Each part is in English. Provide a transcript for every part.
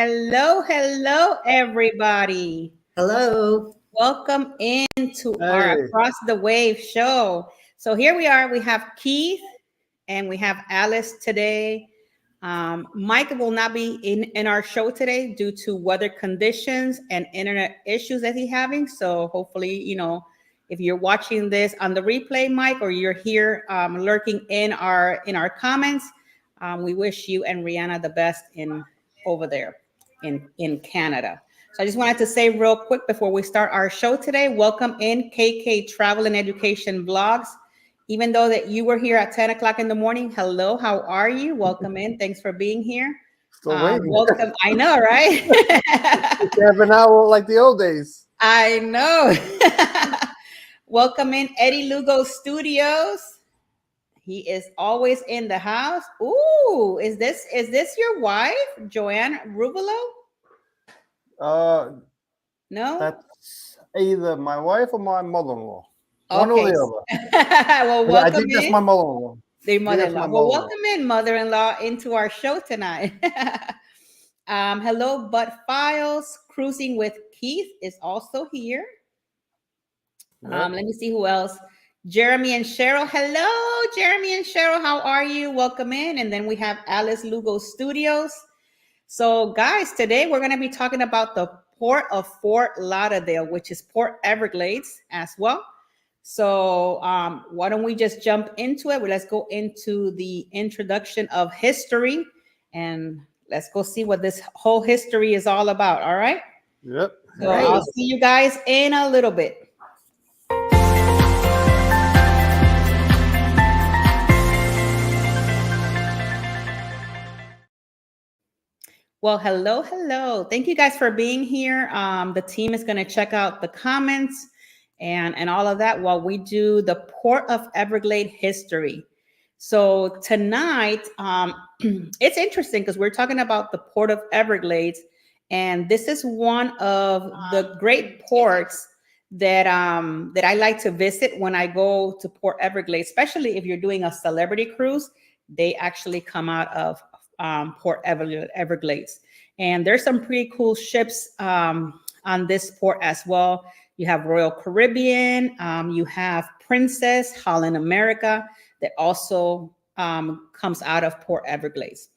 Hello, everybody. Hello. Welcome into our Hey, Across the Wave show. So here we are. We have Keith and we have Alice today. Mike will not be in our show today due to weather conditions and internet issues that he's having. So hopefully, if you're watching this on the replay, Mike, or you're here lurking in our comments, we wish you and Rihanna the best in over there in Canada. So I just wanted to say real quick before we start our show today, welcome in KK Travel and Education Vlogs. Even though that you were here at 10 o'clock in the morning, hello, how are you? Welcome in. Thanks for being here. still waiting. Welcome. I know, right? Have an hour like the old days. I know. Welcome in Eddie Lugo Studios. He is always in the house. Ooh, is this your wife, Joanne Rubelo? Uh, No? that's either my wife or my mother-in-law. One or Okay. the other. Well, I welcome think that's in. my mother-in-law. Their I think that's mother-in-law. my Well, mother-in-law. welcome in, mother-in-law, into our show tonight. Hello, Bud Files. Cruising with Keith is also here. Yep. Let me see who else. Jeremy and Cheryl. Hello, Jeremy and Cheryl. How are you? Welcome in. And then we have Alice Lugo Studios. So, guys, today we're going to be talking about the port of Fort Lauderdale, which is Port Everglades as well. So, why don't we just jump into it? Well, let's go into the introduction of history and let's go see what this whole history is all about. All right. Yep. So, Right. I'll see you guys in a little bit. Well, hello. Thank you guys for being here. The team is going to check out the comments and all of that while we do the Port of Everglade history. So tonight, it's interesting because we're talking about the Port of Everglades, and this is one of the great ports that I like to visit when I go to Port Everglades, especially if you're doing a celebrity cruise. They actually come out of Port Everglades. And there's some pretty cool ships on this port as well. You have Royal Caribbean, you have Princess, Holland America, that also comes out of Port Everglades.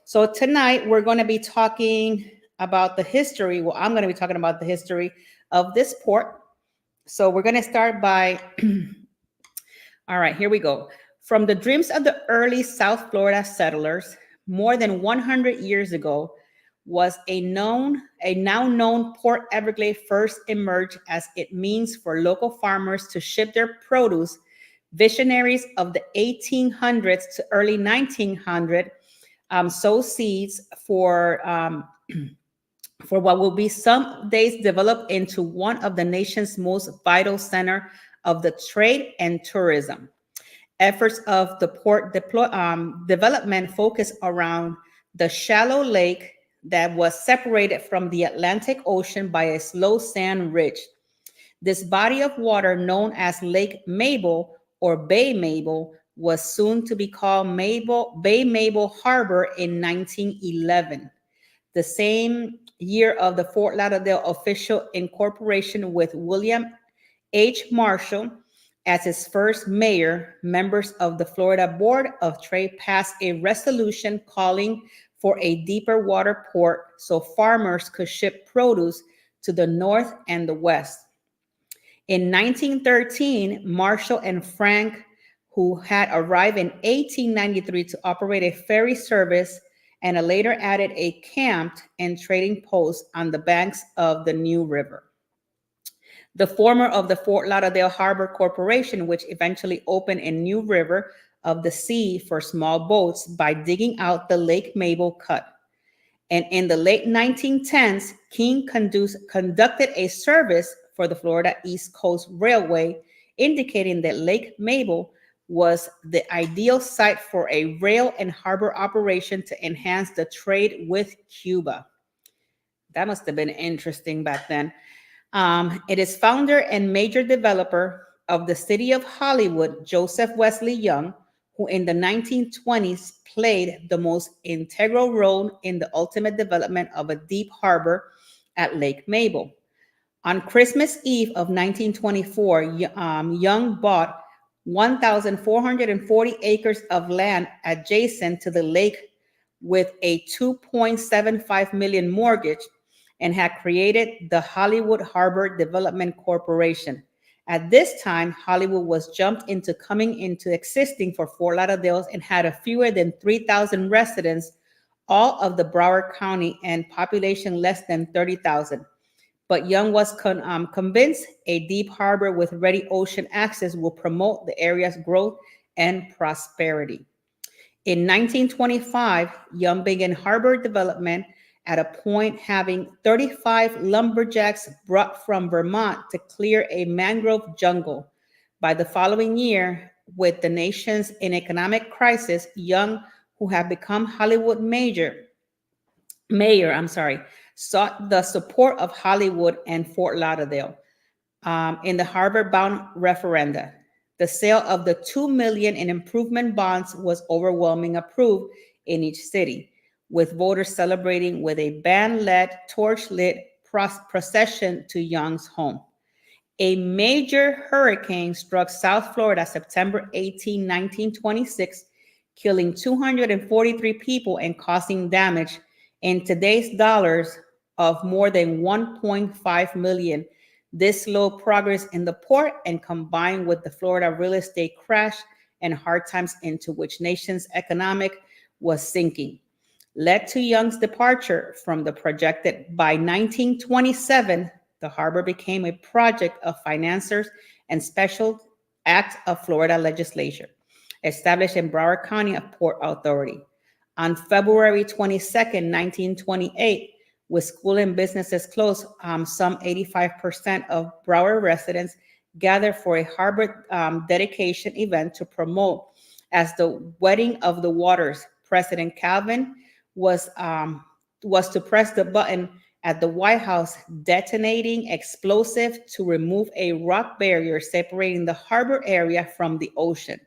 So tonight we're going to be talking about the history. Well, I'm going to be talking about the history of this port. So we're going to start by, all right, here we go. From the dreams of the early South Florida settlers, more than 100 years ago, was a now known Port Everglades first emerged as it means for local farmers to ship their produce. Visionaries of the 1800s to early 1900 sow seeds for what will be some days develop into one of the nation's most vital center of the trade and tourism. Efforts of the port development focus around the shallow lake that was separated from the Atlantic Ocean by a slow sand ridge. This body of water, known as Lake Mabel or Bay Mabel, was soon to be called Bay Mabel Harbor in 1911, the same year of the Fort Lauderdale official incorporation with William H. Marshall as its first mayor. Members of the Florida Board of Trade passed a resolution calling for a deeper water port so farmers could ship produce to the north and the west. In 1913, Marshall and Frank, who had arrived in 1893 to operate a ferry service and later added a camp and trading post on the banks of the New River. The former of the Fort Lauderdale Harbor Corporation, which eventually opened a New River of the sea for small boats by digging out the Lake Mabel cut. And in the late 1910s, King conducted a service for the Florida East Coast Railway, indicating that Lake Mabel was the ideal site for a rail and harbor operation to enhance the trade with Cuba. That must have been interesting back then. It is founder and major developer of the city of Hollywood, Joseph Wesley Young, who in the 1920s played the most integral role in the ultimate development of a deep harbor at Lake Mabel. On Christmas Eve of 1924, Young bought 1,440 acres of land adjacent to the lake with a 2.75 million mortgage and had created the Hollywood Harbor Development Corporation. At this time, Hollywood was jumped into coming into existing for Fort Lauderdale and had a fewer than 3,000 residents, all of the Broward County, and population less than 30,000. But Young was convinced a deep harbor with ready ocean access will promote the area's growth and prosperity. In 1925, Young began harbor development at a point having 35 lumberjacks brought from Vermont to clear a mangrove jungle. By the following year, with the nation's in economic crisis, Young, who had become Hollywood mayor, sought the support of Hollywood and Fort Lauderdale in the harbor-bound referenda. The sale of the $2 million in improvement bonds was overwhelmingly approved in each city, with voters celebrating with a band-led, torch-lit procession to Young's home. A major hurricane struck South Florida September 18, 1926, killing 243 people and causing damage in today's dollars of more than 1.5 million. This slow progress in the port and combined with the Florida real estate crash and hard times into which nation's economic was sinking led to Young's departure from the projected. By 1927, the harbor became a project of financiers and special act of Florida legislature, established in Broward County a port authority. On February 22nd, 1928, with school and businesses closed, some 85% of Broward residents gathered for a harbor dedication event to promote as the wedding of the waters. President Calvin was to press the button at the White House, detonating explosive to remove a rock barrier separating the harbor area from the ocean.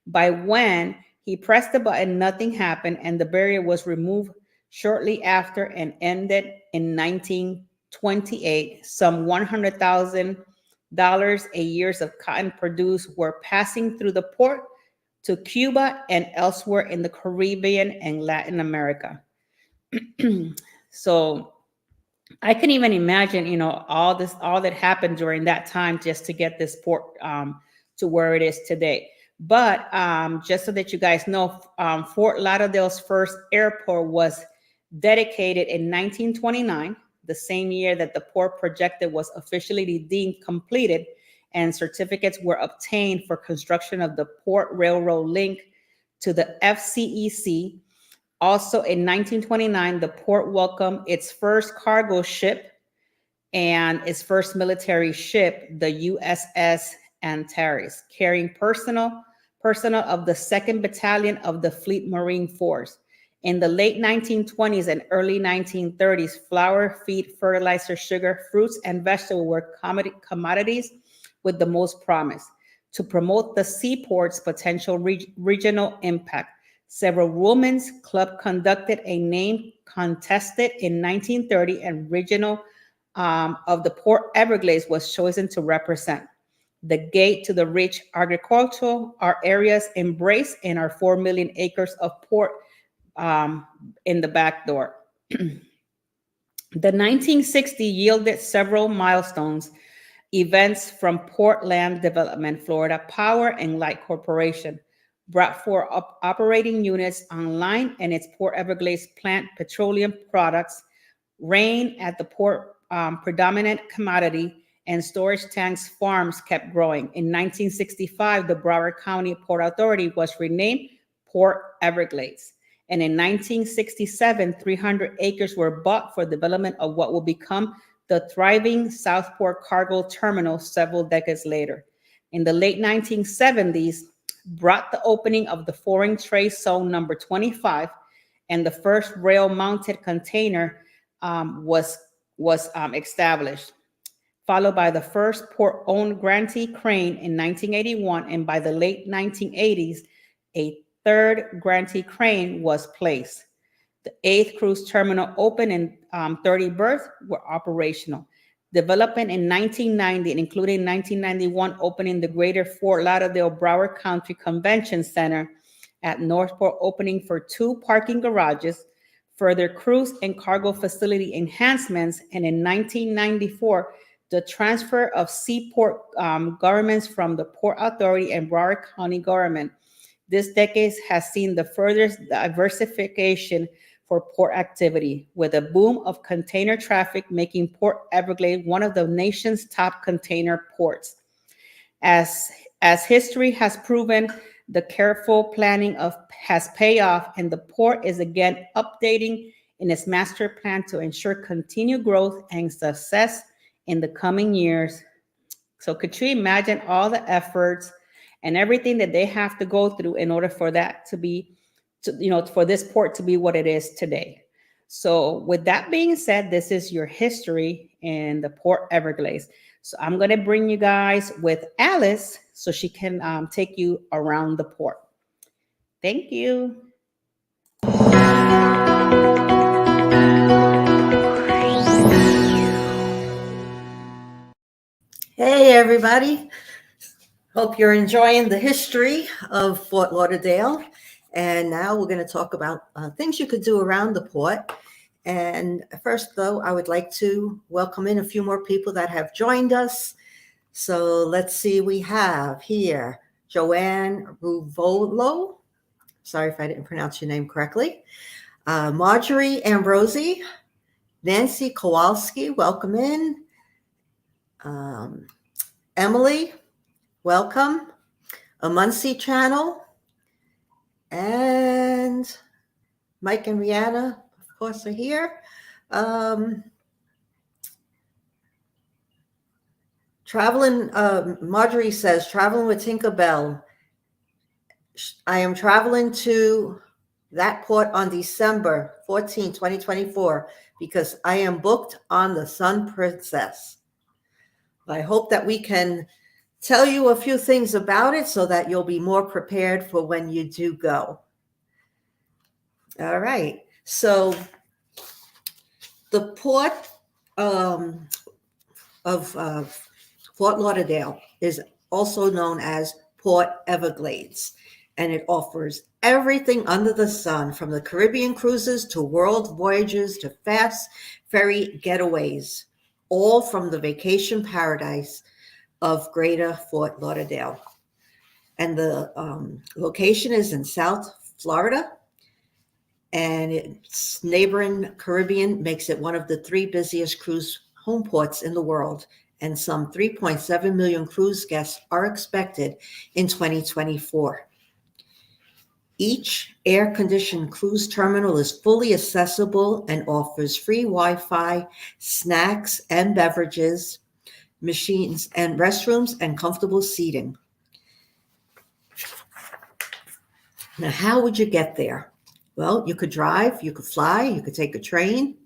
By when he pressed the button, nothing happened, and the barrier was removed shortly after and ended in 1928. Some $100,000 a year of cotton produced were passing through the port to Cuba and elsewhere in the Caribbean and Latin America. So I can even imagine, all that happened during that time just to get this port to where it is today. But just so that you guys know, Fort Lauderdale's first airport was dedicated in 1929, the same year that the port project was officially deemed completed, and certificates were obtained for construction of the port railroad link to the FCEC. Also in 1929, the port welcomed its first cargo ship and its first military ship, the USS Antares, carrying personnel of the 2nd Battalion of the Fleet Marine Force. In the late 1920s and early 1930s, flour, feed, fertilizer, sugar, fruits, and vegetables were commodities with the most promise. To promote the seaport's potential regional impact, several women's clubs conducted a name contest in 1930, and regional of the Port Everglades was chosen to represent. The gate to the rich agricultural areas embraced and our 4 million acres of port in the back door. The 1960 yielded several milestones events from Port Land Development, Florida Power and Light Corporation brought 4 operating units online, and its Port Everglades plant petroleum products. Rain at the port, predominant commodity, and storage tanks farms kept growing. In 1965, the Broward County Port Authority was renamed Port Everglades. And in 1967, 300 acres were bought for development of what will become the thriving Southport Cargo Terminal several decades later. In the late 1970s, brought the opening of the Foreign Trade Zone number 25, and the first rail-mounted container was established, followed by the first port-owned grantee crane in 1981, and by the late 1980s, A third Grantee crane was placed. The 8th cruise terminal opened and 30 berths were operational. Development in 1990, including 1991, opening the Greater Fort Lauderdale Broward County Convention Center at Northport, opening for 2 parking garages, further cruise and cargo facility enhancements, and in 1994, the transfer of seaport governments from the Port Authority and Broward County government. This decade has seen the furthest diversification for port activity, with a boom of container traffic making Port Everglades one of the nation's top container ports. As history has proven, the careful planning has paid off, and the port is again updating in its master plan to ensure continued growth and success in the coming years. So could you imagine all the efforts and everything that they have to go through in order for that to be, for this port to be what it is today? So with that being said, this is your history in the Port Everglades. So I'm going to bring you guys with Alice so she can take you around the port. Thank you. Hey, everybody. Hope you're enjoying the history of Fort Lauderdale. And now we're going to talk about things you could do around the port. And first, though, I would like to welcome in a few more people that have joined us. So let's see, we have here Joanne Ruvolo. Sorry if I didn't pronounce your name correctly. Marjorie Ambrosi, Nancy Kowalski, welcome in. Emily, welcome. Amunsi Channel. And Mike and Rihanna, of course, are here. Marjorie says, traveling with Tinkerbell. I am traveling to that port on December 14, 2024, because I am booked on the Sun Princess. I hope that we can tell you a few things about it so that you'll be more prepared for when you do go. All right. So the port of Fort Lauderdale is also known as Port Everglades, and it offers everything under the sun, from the Caribbean cruises to world voyages to fast ferry getaways, all from the vacation paradise of Greater Fort Lauderdale. And the location is in South Florida, and its neighboring Caribbean makes it one of the 3 busiest cruise home ports in the world. And some 3.7 million cruise guests are expected in 2024. Each air-conditioned cruise terminal is fully accessible and offers free Wi-Fi, snacks and beverages, machines and restrooms, and comfortable seating. Now, how would you get there? Well, you could drive, you could fly, you could take a train.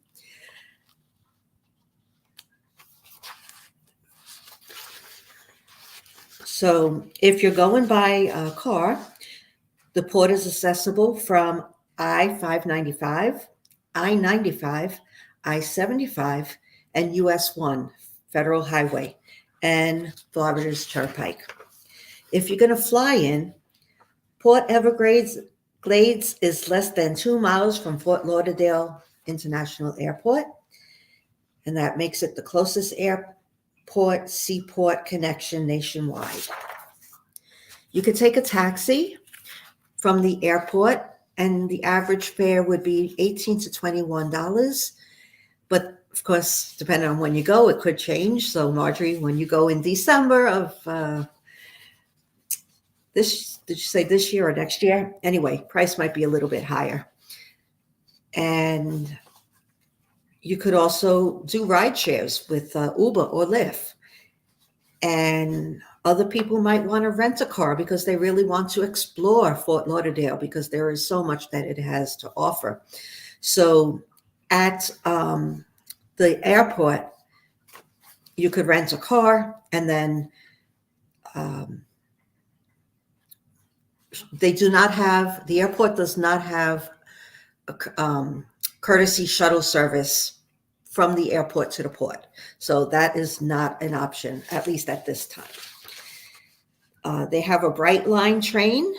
So if you're going by car, the port is accessible from I-595, I-95, I-75, and US 1 Federal Highway, and Florida's Turnpike. If you're going to fly in, Port Everglades is less than 2 miles from Fort Lauderdale International Airport, and that makes it the closest airport seaport connection nationwide. You could take a taxi from the airport, and the average fare would be $18 to $21. But of course, depending on when you go, it could change. So Marjorie, when you go in December of did you say this year or next year? Anyway, price might be a little bit higher. And you could also do ride shares with Uber or Lyft. And other people might want to rent a car because they really want to explore Fort Lauderdale, because there is so much that it has to offer. So at the airport, you could rent a car, and then the airport does not have courtesy shuttle service from the airport to the port. So that is not an option, at least at this time. They have a Bright Line train.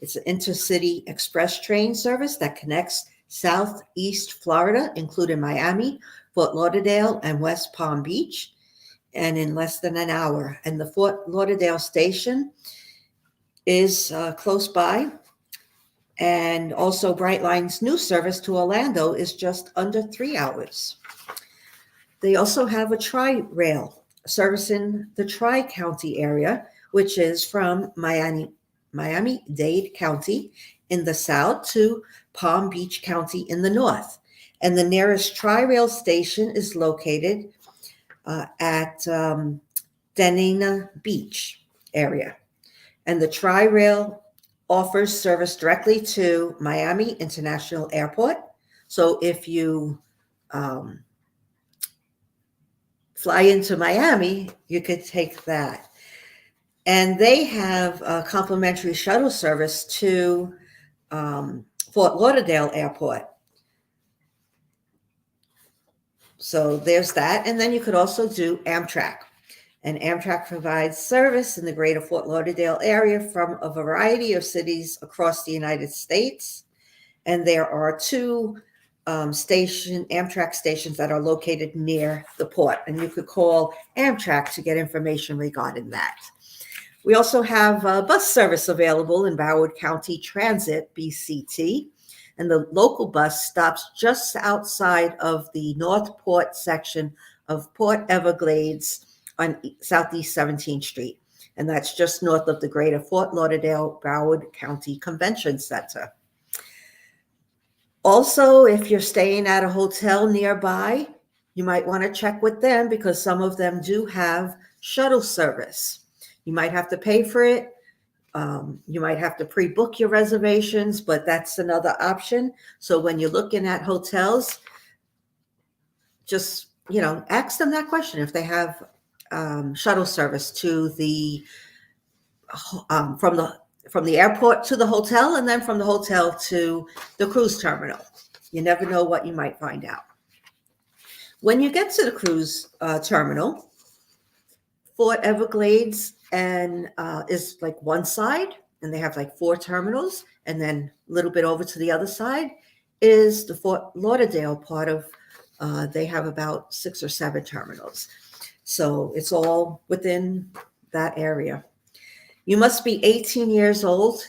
It's an intercity express train service that connects Southeast Florida, including Miami, Fort Lauderdale, and West Palm Beach, and in less than an hour. And the Fort Lauderdale station is close by. And also Brightline's new service to Orlando is just under 3 hours. They also have a Tri-Rail servicing the Tri-County area, which is from Miami-Dade County in the south to Palm Beach County in the north. And the nearest Tri-Rail station is located at Denina Beach area. And the Tri-Rail offers service directly to Miami International Airport. So if you fly into Miami, you could take that. And they have a complimentary shuttle service to Fort Lauderdale Airport. So there's that. And then you could also do Amtrak. And Amtrak provides service in the greater Fort Lauderdale area from a variety of cities across the United States. And there are 2 Amtrak stations that are located near the port. And you could call Amtrak to get information regarding that. We also have bus service available in Broward County Transit, BCT. And the local bus stops just outside of the North Port section of Port Everglades on Southeast 17th Street. And that's just north of the greater Fort Lauderdale Broward County Convention Center. Also, if you're staying at a hotel nearby, you might want to check with them because some of them do have shuttle service. You might have to pay for it. You might have to pre-book your reservations, but that's another option. So when you're looking at hotels, just, ask them that question if they have shuttle service to the from the airport to the hotel, and then from the hotel to the cruise terminal. You never know what you might find out. When you get to the cruise terminal, Fort Everglades and is like one side, and they have like 4 terminals, and then a little bit over to the other side is the Fort Lauderdale part of. They have about 6 or 7 terminals. So it's all within that area. You must be 18 years old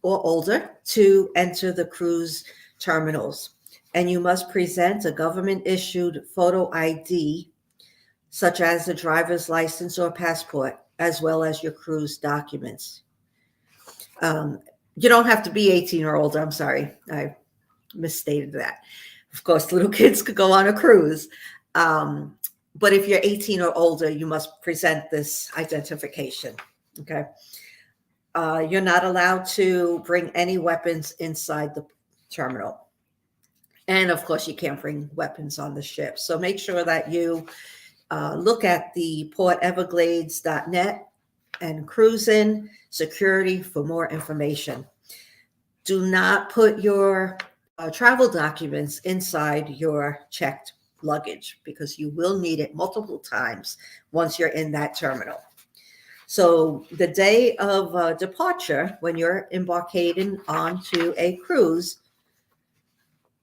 or older to enter the cruise terminals. And you must present a government-issued photo ID, such as a driver's license or passport, as well as your cruise documents. You don't have to be 18 or older. I'm sorry, I misstated that. Of course, little kids could go on a cruise. But if you're 18 or older, you must present this identification, okay? You're not allowed to bring any weapons inside the terminal. And of course, you can't bring weapons on the ship. So make sure that you look at the porteverglades.net and cruising security for more information. Do not put your travel documents inside your checked luggage because you will need it multiple times once you're in that terminal. So the day of departure, when you're embarking onto a cruise,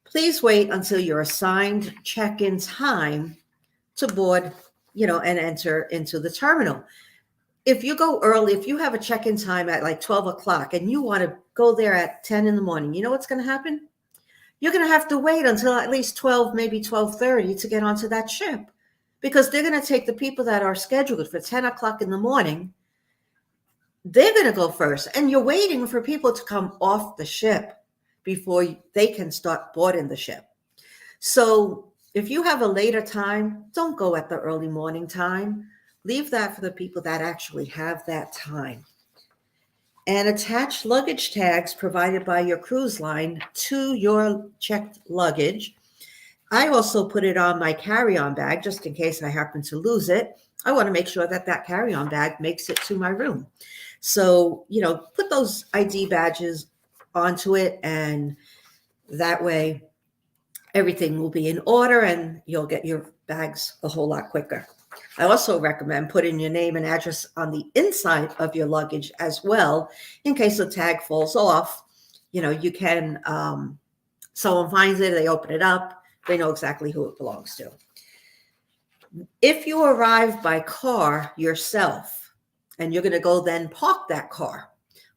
please wait until your assigned check-in time to board, and enter into the terminal. If you go early, if you have a check-in time at like 12 o'clock and you want to go there at 10 in the morning, you know what's going to happen? You're going to have to wait until at least 12, maybe 12:30 to get onto that ship because they're going to take the people that are scheduled for 10 o'clock in the morning. They're going to go first. And you're waiting for people to come off the ship before they can start boarding the ship. So if you have a later time, don't go at the early morning time. Leave that for the people that actually have that time. And attach luggage tags provided by your cruise line to your checked luggage. I also put it on my carry-on bag just in case I happen to lose it. I want to make sure that that carry-on bag makes it to my room. So, put those ID badges onto it, and that way everything will be in order and you'll get your bags a whole lot quicker. I also recommend putting your name and address on the inside of your luggage as well, in case the tag falls off. You can, someone finds it, they open it up, they know exactly who it belongs to. If you arrive by car yourself and you're going to go then park that car,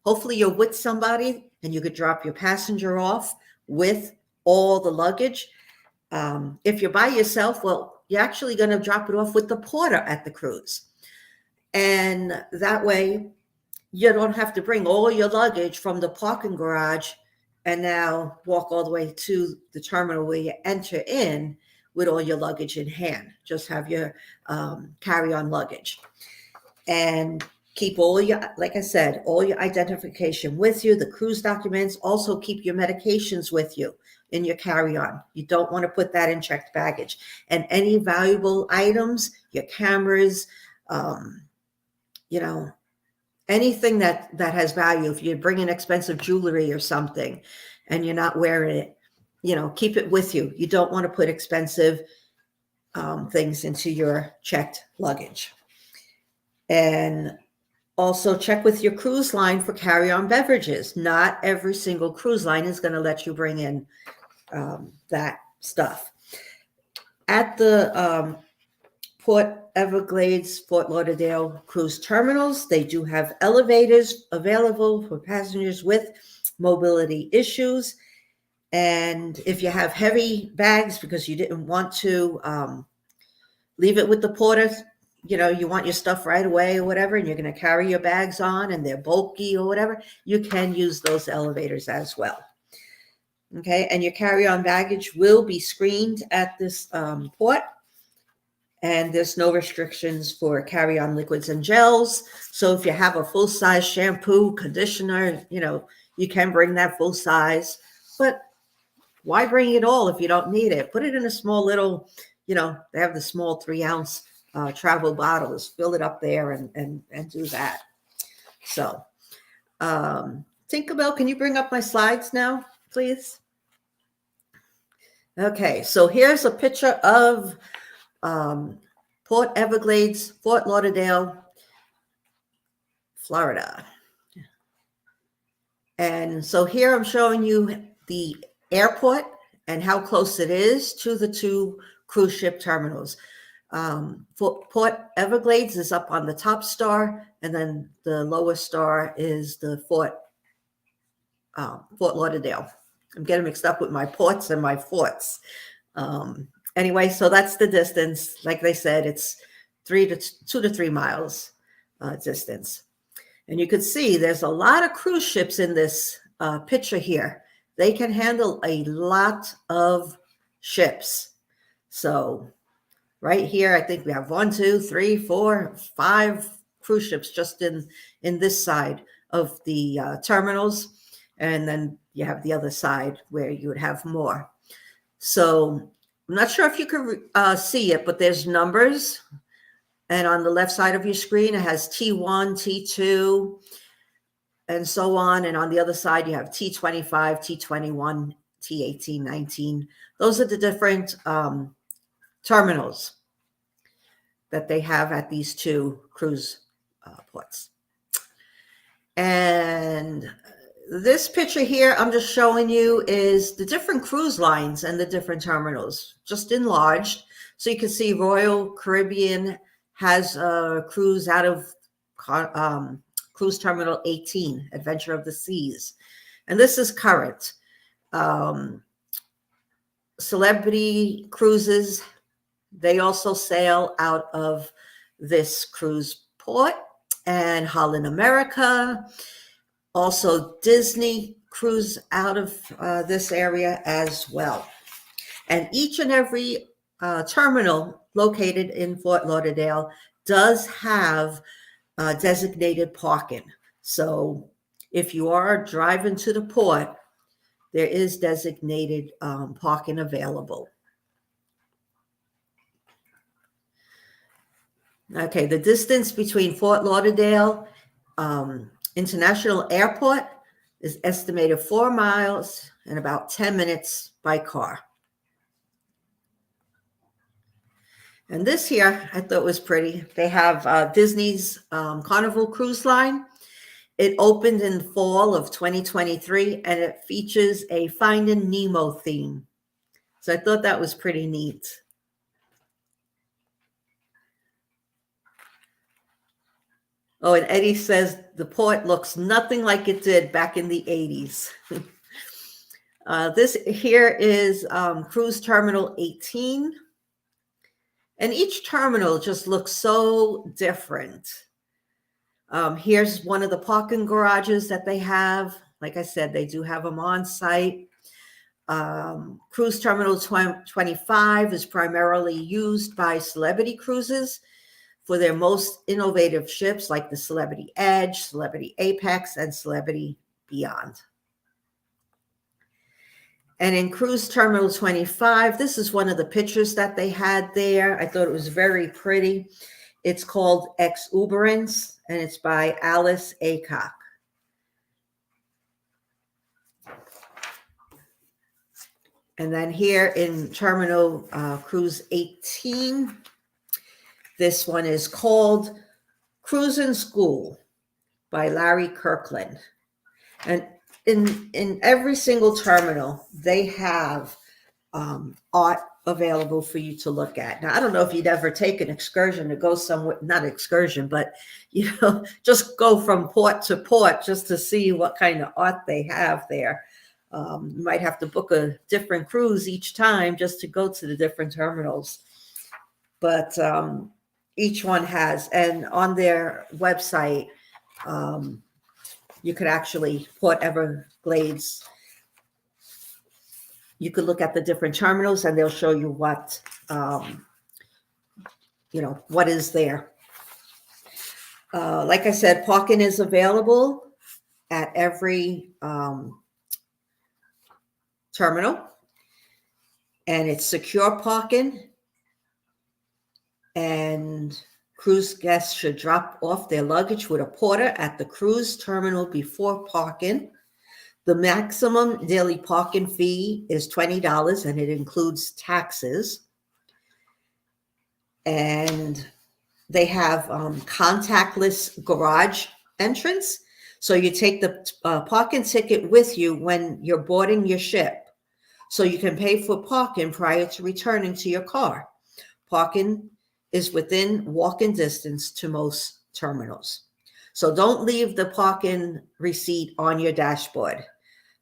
hopefully you're with somebody and you could drop your passenger off with all the luggage. If you're by yourself, well, you're actually going to drop it off with the porter at the cruise. And that way you don't have to bring all your luggage from the parking garage and now walk all the way to the terminal where you enter in with all your luggage in hand. Just have your carry-on luggage. And keep like I said, all your identification with you, the cruise documents. Also keep your medications with you in your carry-on. You don't want to put that in checked baggage. And any valuable items, your cameras, anything that has value. If you're bringing expensive jewelry or something and you're not wearing it, keep it with you. You don't want to put expensive things into your checked luggage. And also check with your cruise line for carry-on beverages. Not every single cruise line is going to let you bring in that stuff. At the Port Everglades, Fort Lauderdale cruise terminals, they do have elevators available for passengers with mobility issues. And if you have heavy bags because you didn't want to leave it with the porter, you want your stuff right away or whatever, and you're going to carry your bags on and they're bulky or whatever, you can use those elevators as well. Okay, and your carry-on baggage will be screened at this port. And there's no restrictions for carry-on liquids and gels. So if you have a full-size shampoo, conditioner, you can bring that full size. But why bring it all if you don't need it? Put it in a small little, they have the small 3-ounce travel bottles. Fill it up there and do that. So, Tinkerbell, can you bring up my slides now, please? Okay, so here's a picture of Port Everglades, Fort Lauderdale, Florida. And so here I'm showing you the airport and how close it is to the 2 cruise ship terminals. Port Everglades is up on the top star, and then the lowest star is the Fort Lauderdale. I'm getting mixed up with my ports and my forts. Anyway, so that's the distance. Like they said, it's 2 to 3 miles distance. And you can see there's a lot of cruise ships in this picture here. They can handle a lot of ships. So right here, I think we have 1, 2, 3, 4, 5 cruise ships just in this side of the terminals. And then you have the other side where you would have more. So I'm not sure if you can see it, but there's numbers. And on the left side of your screen, it has T1, T2, and so on. And on the other side, you have T25, T21, T18, 19. Those are the different terminals that they have at these 2 cruise ports. And this picture here I'm just showing you is the different cruise lines and the different terminals, just enlarged. So you can see Royal Caribbean has a cruise out of Cruise Terminal 18, Adventure of the Seas. And this is current. Celebrity Cruises, they also sail out of this cruise port. And Holland America, also Disney cruise out of this area as well. And each and every terminal located in Fort Lauderdale does have designated parking. So if you are driving to the port, there is designated parking available. Okay, the distance between Fort Lauderdale International Airport is estimated 4 miles and about 10 minutes by car. And this here, I thought was pretty. They have Disney's Carnival Cruise Line. It opened in fall of 2023, and it features a Finding Nemo theme. So I thought that was pretty neat. Oh, and Eddie says the port looks nothing like it did back in the 80s. This here is Cruise Terminal 18. And each terminal just looks so different. Here's one of the parking garages that they have. Like I said, they do have them on site. Cruise Terminal 25 is primarily used by Celebrity Cruises for their most innovative ships like the Celebrity Edge, Celebrity Apex, and Celebrity Beyond. And in Cruise Terminal 25, this is one of the pictures that they had there. I thought it was very pretty. It's called Exuberance, and it's by Alice Aycock. And then here in Terminal Cruise 18, this one is called Cruisin' School by Larry Kirkland. And in every single terminal, they have art available for you to look at. Now, I don't know if you'd ever take an excursion to go somewhere, not excursion, but, just go from port to port just to see what kind of art they have there. You might have to book a different cruise each time just to go to the different terminals. But each one has, and on their website, you could actually, Port Everglades, you could look at the different terminals and they'll show you what, what is there. Like I said, parking is available at every terminal, and it's secure parking, and cruise guests should drop off their luggage with a porter at the cruise terminal before parking. The maximum daily parking fee is $20, and it includes taxes. And they have contactless garage entrance. So you take the parking ticket with you when you're boarding your ship, so you can pay for parking prior to returning to your car. Parking is within walking distance to most terminals. So don't leave the parking receipt on your dashboard,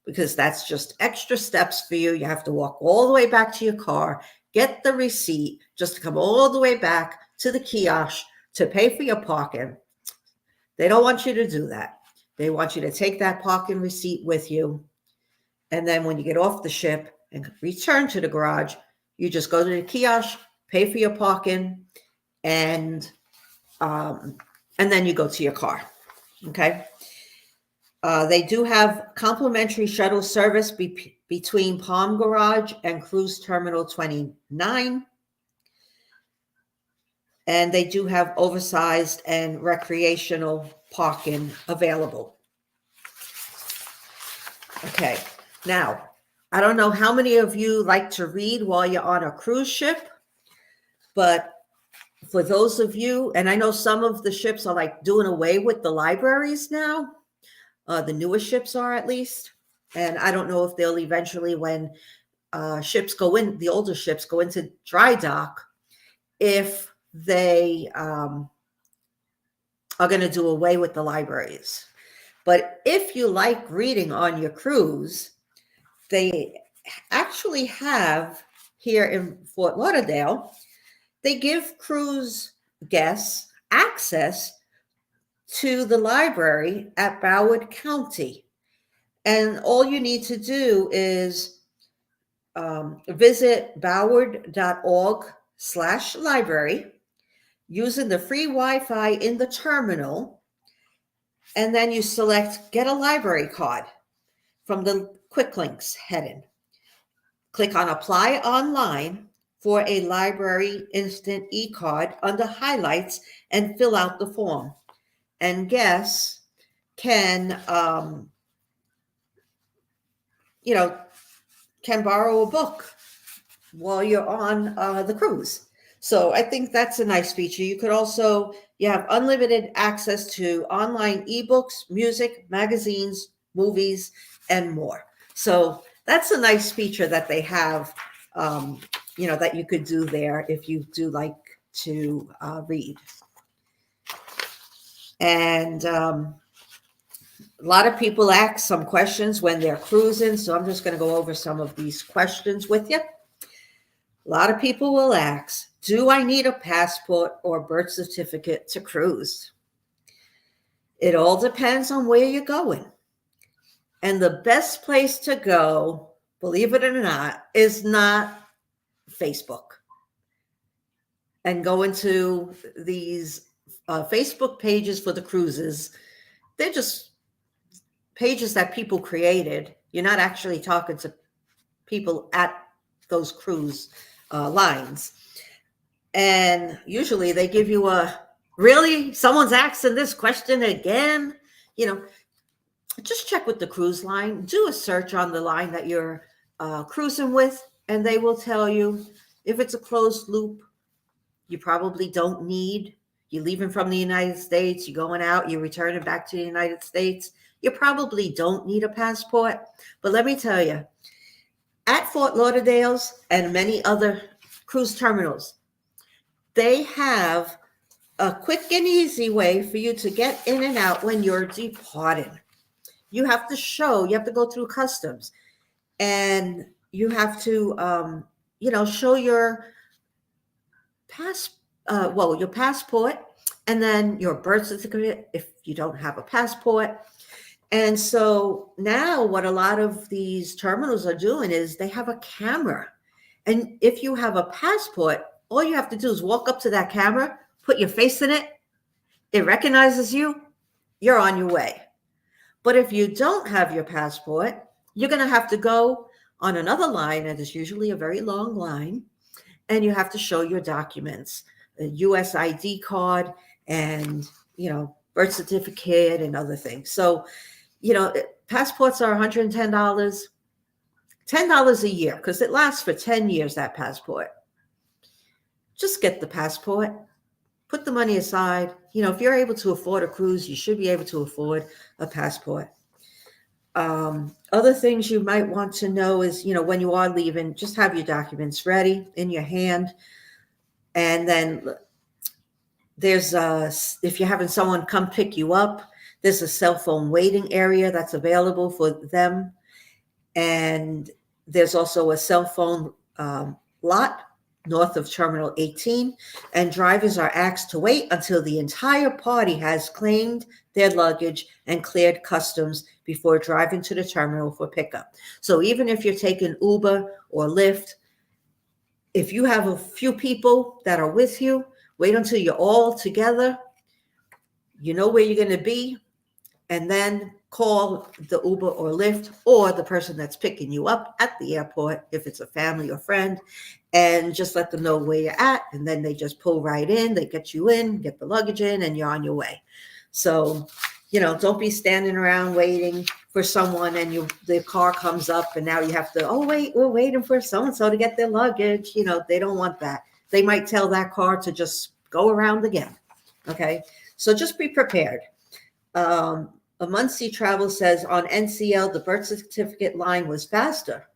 because that's just extra steps for you. You have to walk all the way back to your car, get the receipt, just to come all the way back to the kiosk to pay for your parking. They don't want you to do that. They want you to take that parking receipt with you. And then when you get off the ship and return to the garage, you just go to the kiosk, pay for your parking, and then you go to your car. Okay. They do have complimentary shuttle service between Palm Garage and Cruise Terminal 29. And they do have oversized and recreational parking available. Okay. Now, I don't know how many of you like to read while you're on a cruise ship, but for those of you, and I know some of the ships are like doing away with the libraries now. The newer ships are, at least. And I don't know if they'll eventually, when ships go in, the older ships go into dry dock, if they are going to do away with the libraries. But if you like reading on your cruise, they actually have here in Fort Lauderdale, they give cruise guests access to the library at Broward County. And all you need to do is visit broward.org/library using the free Wi-Fi in the terminal. And then you select Get a Library Card from the quick links heading. Click on Apply Online, for a library instant e-card under highlights and fill out the form. And guests can, can borrow a book while you're on the cruise. So I think that's a nice feature. You could also, you have unlimited access to online ebooks, music, magazines, movies, and more. So that's a nice feature that they have, that you could do there if you do like to read. And a lot of people ask some questions when they're cruising. So I'm just going to go over some of these questions with you. A lot of people will ask, do I need a passport or birth certificate to cruise? It all depends on where you're going. And the best place to go, believe it or not, is not Facebook. And go into these Facebook pages for the cruises. They're just pages that people created. You're not actually talking to people at those cruise lines. And usually they give you really, someone's asking this question again. Just check with the cruise line. Do a search on the line that you're cruising with, and they will tell you if it's a closed loop, you probably don't need. You're leaving from the United States, you're going out, you're returning back to the United States. You probably don't need a passport. But let me tell you, at Fort Lauderdale's and many other cruise terminals, they have a quick and easy way for you to get in and out when you're departing. You have to go through customs, and you have to, show your your passport, and then your birth certificate if you don't have a passport. And so now what a lot of these terminals are doing is they have a camera. And if you have a passport, all you have to do is walk up to that camera, put your face in it. It recognizes you. You're on your way. But if you don't have your passport, you're going to have to go on another line, and it's usually a very long line, and you have to show your documents, a US ID card and, birth certificate and other things. So, passports are $110, $10 a year, because it lasts for 10 years, that passport. Just get the passport, put the money aside. If you're able to afford a cruise, you should be able to afford a passport. Other things you might want to know is, when you are leaving, just have your documents ready in your hand. And then there's if you're having someone come pick you up, there's a cell phone waiting area that's available for them. And there's also a cell phone lot north of Terminal 18, and drivers are asked to wait until the entire party has claimed their luggage and cleared customs before driving to the terminal for pickup. So even if you're taking Uber or Lyft, if you have a few people that are with you, wait until you're all together, you know where you're going to be, and then call the Uber or Lyft or the person that's picking you up at the airport, if it's a family or friend, and just let them know where you're at. And then they just pull right in, they get you in, get the luggage in, and you're on your way. So, don't be standing around waiting for someone and the car comes up and now you have to, wait, we're waiting for so-and-so to get their luggage. They don't want that. They might tell that car to just go around again. Okay. So just be prepared. A Muncie Travel says on NCL, the birth certificate line was faster,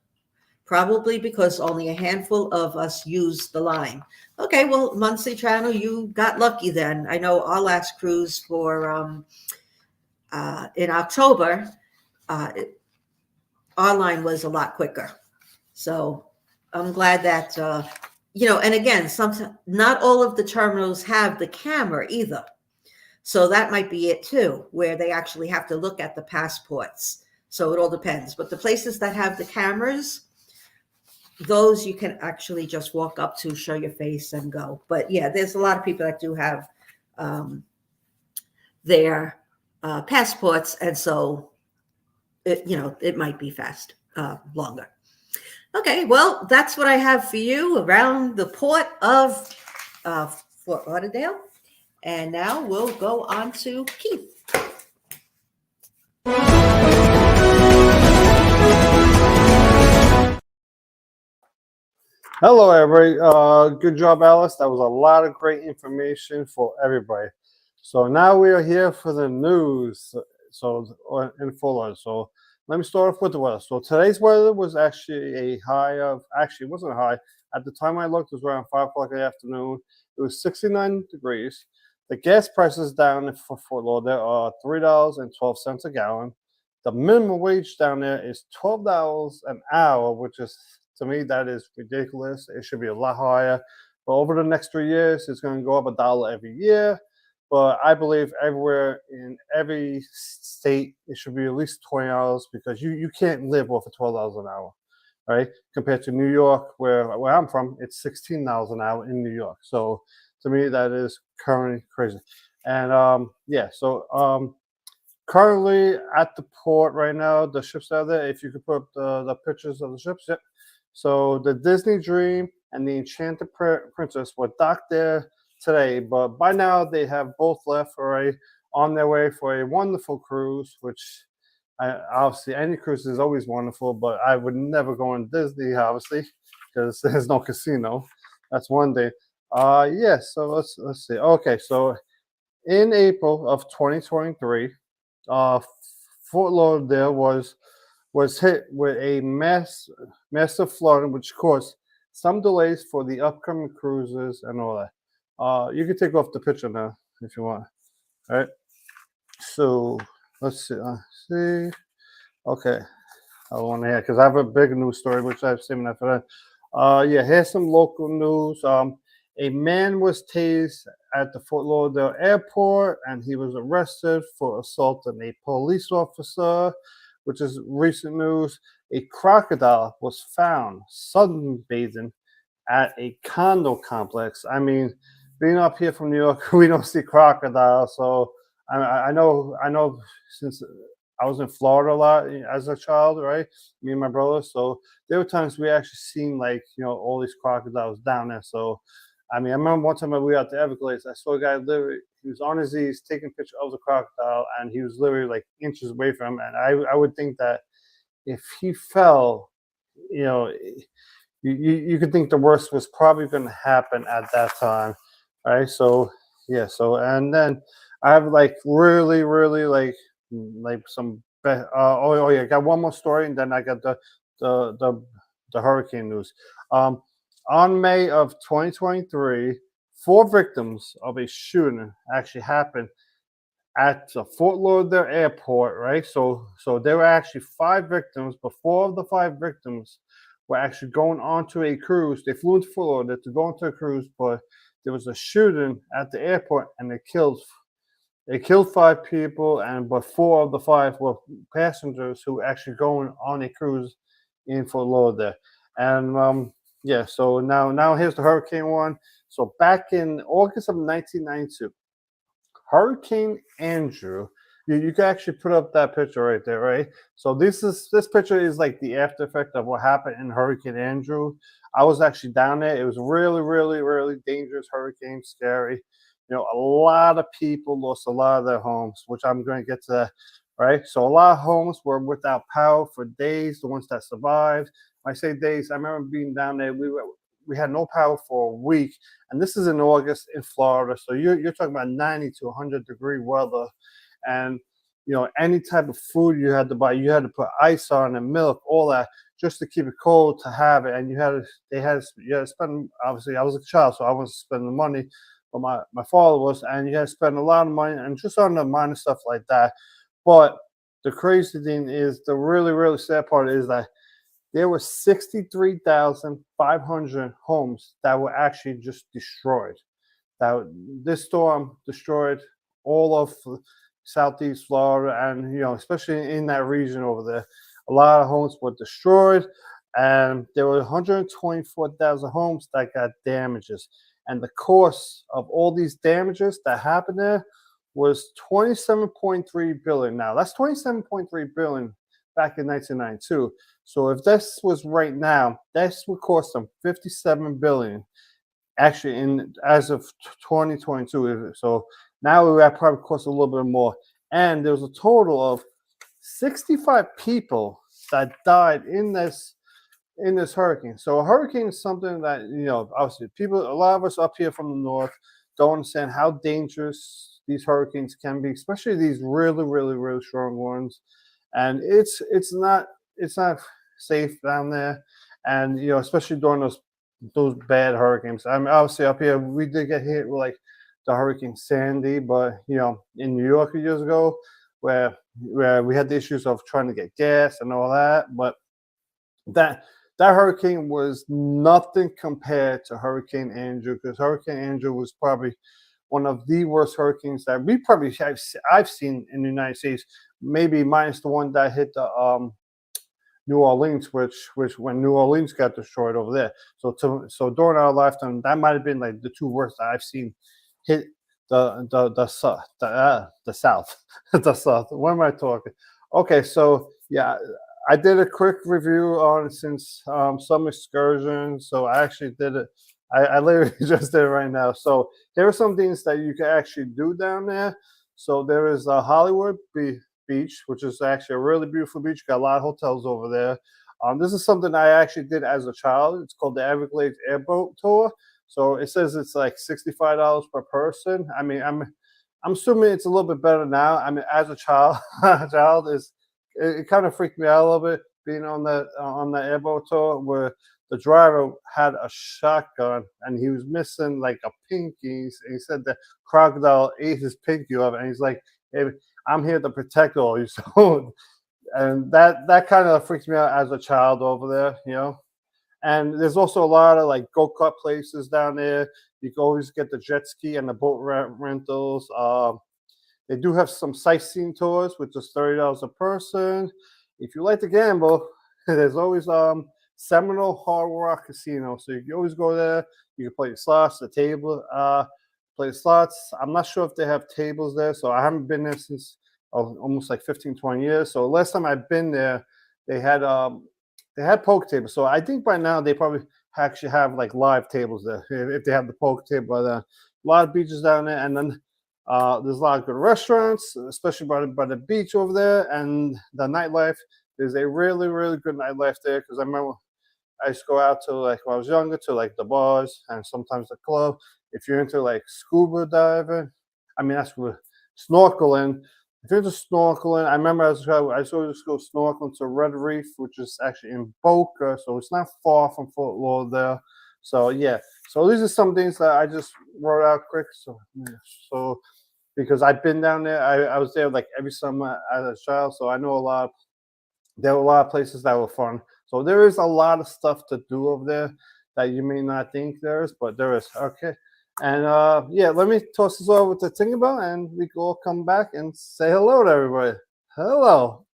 probably because only a handful of us used the line. Okay, well, Muncie Travel, you got lucky then. I know our last cruise for in October, our line was a lot quicker. So I'm glad that, and again, sometimes not all of the terminals have the camera either. So that might be it too, where they actually have to look at the passports. So it all depends. But the places that have the cameras, those you can actually just walk up to, show your face and go. But yeah, there's a lot of people that do have their passports. And so, it might be longer. Okay, well, that's what I have for you around the port of Fort Lauderdale. And now we'll go on to Keith. Hello, everybody. Good job, Alice. That was a lot of great information for everybody. So now we are here for the news. In Florida. So let me start off with the weather. So today's weather was actually a high of, actually, it wasn't a high. At the time I looked, it was around 5 o'clock in the afternoon. It was 69 degrees. The gas prices down for Fort Lauderdale are $3.12 a gallon. The minimum wage down there is $12 an hour, which is, to me, that is ridiculous. It should be a lot higher. But over the next 3 years, it's going to go up $1 every year. But I believe everywhere in every state, it should be at least $20 because you can't live off of $12 an hour, right? Compared to New York, where I'm from, it's $16 an hour in New York. So to me, that is currently crazy. And yeah, so currently at the port right now, the ships out there. If you could put up the pictures of the ships, yep. So the Disney Dream and the Enchanted Princess were docked there today, but by now they have both left already on their way for a wonderful cruise, which obviously any cruise is always wonderful, but I would never go on Disney, obviously, because there's no casino. That's one day. Yeah, so let's see. Okay, so in April of 2023, Fort Lauderdale was hit with a massive flooding, which caused some delays for the upcoming cruises and all that. You can take off the picture now if you want. All right. So let's see. See. Okay. I want to hear because I have a big news story which I've seen after that. Yeah. Here's some local news. A man was tased at the Fort Lauderdale airport, and he was arrested for assaulting a police officer, which is recent news. A crocodile was found sunbathing at a condo complex. I mean, being up here from New York, we don't see crocodiles. So I know since I was in Florida a lot as a child, right? Me and my brother. So there were times we actually seen like, all these crocodiles down there. So, I mean, I remember one time we were at the Everglades, I saw a guy literally, he was on his knees taking a picture of the crocodile and he was literally like inches away from him. And I would think that if he fell, you know, you could think the worst was probably going to happen at that time, right? So yeah, so and then I have like really like some oh yeah, I got one more story and then I got the the, the hurricane news. Um, on May of 2023, 4 victims of a shooting actually happened at the Fort Lauderdale airport, right? So there were actually 5 victims, but 4 of the 5 victims were actually going onto a cruise. They flew into Fort Lauderdale to go into a cruise, but there was a shooting at the airport and they killed 5 people, and but 4 of the 5 were passengers who were actually going on a cruise in Fort Lauderdale. And yeah, so now here's the hurricane one. So back in August of 1992. Hurricane Andrew. You can actually put up that picture right there, right? So this picture is like the after effect of what happened in Hurricane Andrew. I was actually down there. It was really dangerous hurricane, scary. A lot of people lost a lot of their homes, which I'm going to get to that, right? So a lot of homes were without power for days. The ones that survived. When I say days, I remember being down there. We had no power for a week, and this is in August in Florida. So you're talking about 90 to 100-degree weather, and any type of food you had to buy, you had to put ice on and milk, all that, just to keep it cold to have it. And you had to spend. Obviously, I was a child, so I wasn't spending the money, but my father was, and you had to spend a lot of money and just on the minor stuff like that. But the crazy thing is, the really sad part is that there were 63,500 homes that were actually just destroyed. That this storm destroyed all of Southeast Florida, and especially in that region over there, a lot of homes were destroyed, and there were 124,000 homes that got damages. And the cost of all these damages that happened there was $27.3 billion. Now that's $27.3 billion back in 1992. So if this was right now, this would cost them 57 billion. Actually, in as of 2022. So now it would probably cost a little bit more. And there was a total of 65 people that died in this hurricane. So a hurricane is something that, obviously people, a lot of us up here from the north don't understand how dangerous these hurricanes can be, especially these really, really, really strong ones. And it's not safe down there. And especially during those bad hurricanes. I mean, obviously up here we did get hit with like the Hurricane Sandy, but in New York years ago, where we had the issues of trying to get gas and all that, but that hurricane was nothing compared to Hurricane Andrew, because Hurricane Andrew was probably one of the worst hurricanes that I've seen in the United States, maybe minus the one that hit the New Orleans, which when New Orleans got destroyed over there. So during our lifetime, that might have been like the two worst that I've seen hit the South, the South. The South. What am I talking? Okay, so yeah, I did a quick review on since some excursions. So I actually did it. I literally just did it right now. So there are some things that you can actually do down there. So there is a Hollywood Beach, which is actually a really beautiful beach. Got a lot of hotels over there. This is something I actually did as a child. It's called the Everglades Airboat Tour. So it says it's like $65 per person. I mean, I'm assuming it's a little bit better now. I mean, as a child, it kind of freaked me out a little bit being on the airboat tour where the driver had a shotgun and he was missing like a pinky. He said the crocodile ate his pinky off, and he's like, "Hey, I'm here to protect all you." So, and that kind of freaked me out as a child over there. And there's also a lot of like go-kart places down there. You can always get the jet ski and the boat rentals. They do have some sightseeing tours, which is $30 a person. If you like to gamble, there's always Seminole Hard Rock Casino. So you can always go there. You can play the slots, the table, play the slots. I'm not sure if they have tables there, so I haven't been there since almost like 15, 20 years. So last time I've been there, they had poker tables. So I think by now they probably actually have like live tables there if they have the poker table by there. A lot of beaches down there, and then there's a lot of good restaurants, especially by the beach over there, and the nightlife. There's a really, really good nightlife there, because I remember I used to go out to, like, when I was younger, to like the bars and sometimes the club. If you're into like scuba diving, I mean, that's snorkeling. If you're into snorkeling, I remember I used to go snorkeling to Red Reef, which is actually in Boca, so it's not far from Fort Lauderdale. So yeah, so these are some things that I just wrote out quick. So because I've been down there, I was there like every summer as a child, so I know there were a lot of places that were fun. So there is a lot of stuff to do over there that you may not think there is, but there is. Okay. And yeah, let me toss this over to Tinkerbell, and we can all come back and say hello to everybody. Hello.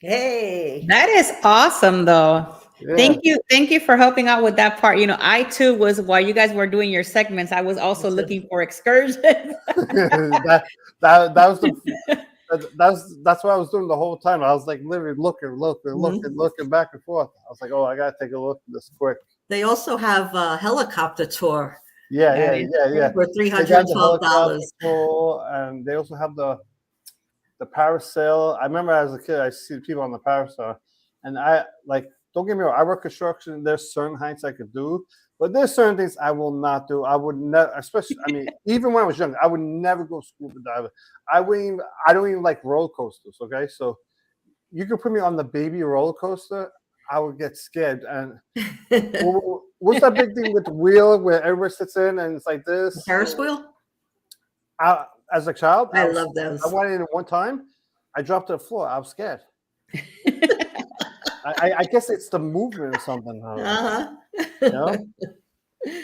Hey. That is awesome, though. Yeah. Thank you for helping out with that part. I too was, while you guys were doing your segments, I was also looking for excursions. that was that's what I was doing the whole time. I was like literally looking back and forth. I was like, oh, I gotta take a look at this quick. They also have a helicopter tour. Yeah. For $312. And they also have the parasail. I remember as a kid, I see people on the parasail, and I like. Don't get me wrong. I work construction. There's certain heights I could do, but there's certain things I will not do. I would never, especially. I mean, even when I was young, I would never go scuba diving. I don't even like roller coasters. Okay, so you could put me on the baby roller coaster, I would get scared. And what's that big thing with the wheel where everybody sits in and it's like this? The Ferris wheel? As a child, I love those. I went in one time. I dropped to the floor. I was scared. I guess it's the movement or something.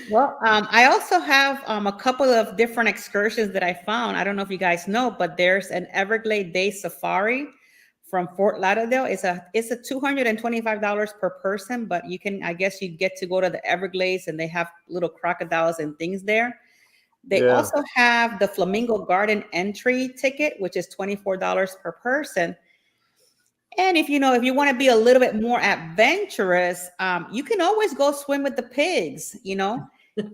Well, I also have a couple of different excursions that I found. I don't know if you guys know, but there's an Everglade Day Safari from Fort Lauderdale. It's a $225 per person, but I guess you get to go to the Everglades, and they have little crocodiles and things there. They also have the Flamingo Garden entry ticket, which is $24 per person. And if if you want to be a little bit more adventurous, you can always go swim with the pigs.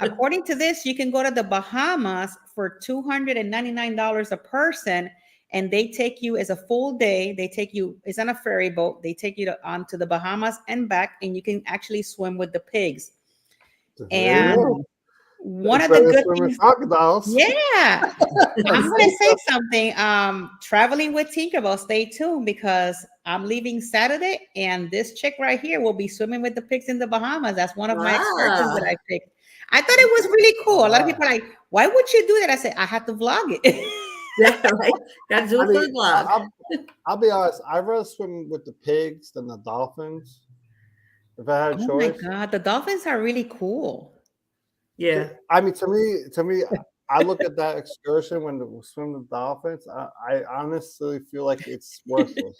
According to this, you can go to the Bahamas for $299 a person, and they take you as a full day. They take you, it's on a ferry boat. They take you onto the Bahamas and back, and you can actually swim with the pigs. And one of the good things, yeah, I'm going to say something. Traveling with Tinkerbell, stay tuned because I'm leaving Saturday, and this chick right here will be swimming with the pigs in the Bahamas. That's one of my excursions that I picked. I thought it was really cool. A lot of people are like, "Why would you do that?" I said, "I have to vlog it." Yeah, right. Got to do it for the vlog. I'll be honest. I'd rather swim with the pigs than the dolphins. If I had a choice. Oh my God, the dolphins are really cool. Yeah. I mean, to me, I look at that excursion when we swim with dolphins. I honestly feel like it's worthless.